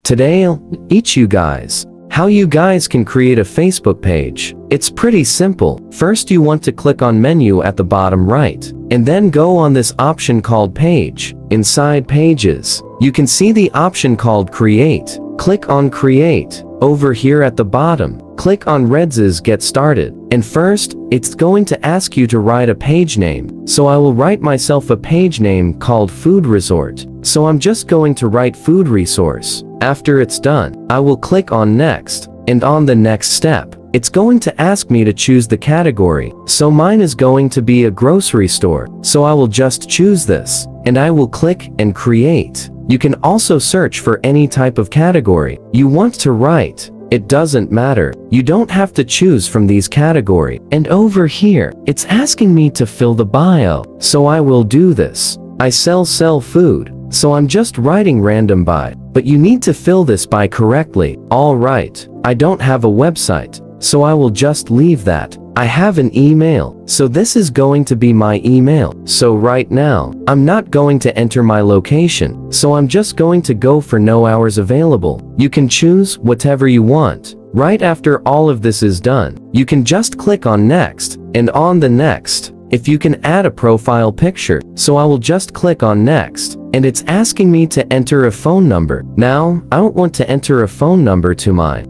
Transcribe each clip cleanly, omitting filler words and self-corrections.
Today I'll teach you guys how you guys can create a Facebook page. It's pretty simple. First you want to click on menu at the bottom right, and then go on this option called page. Inside pages, you can see the option called create. Click on create. Over here at the bottom, click on Reds's get started. And first, it's going to ask you to write a page name. So I will write myself a page name called Food Resort. So I'm just going to write Food Resource. After it's done, I will click on next. And on the next step, it's going to ask me to choose the category. So mine is going to be a grocery store. So I will just choose this. And I will click and create. You can also search for any type of category you want to write. It doesn't matter. You don't have to choose from these categories. And over here, it's asking me to fill the bio. So I will do this. I sell food. So I'm just writing random by. But you need to fill this by correctly. Alright, I don't have a website. So I will just leave that. I have an email, so this is going to be my email. So right now, I'm not going to enter my location, so I'm just going to go for no hours available. You can choose whatever you want. Right after all of this is done, you can just click on next, and on the next, if you can add a profile picture, so I will just click on next, and it's asking me to enter a phone number. Now, I don't want to enter a phone number to my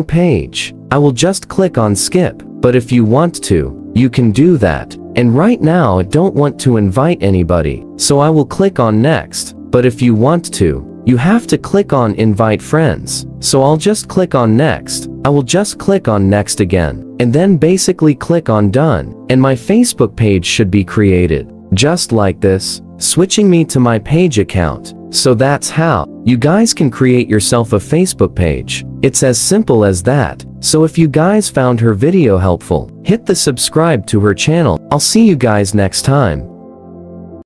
page. I will just click on skip. But if you want to, you can do that. And right now I don't want to invite anybody, so I will click on next. But if you want to, you have to click on invite friends. So I'll just click on next. I will just click on next again, and then basically click on done. And my Facebook page should be created. Just like this, switching me to my page account. So that's how you guys can create yourself a Facebook page. It's as simple as that. So if you guys found her video helpful, hit the subscribe to her channel. I'll see you guys next time.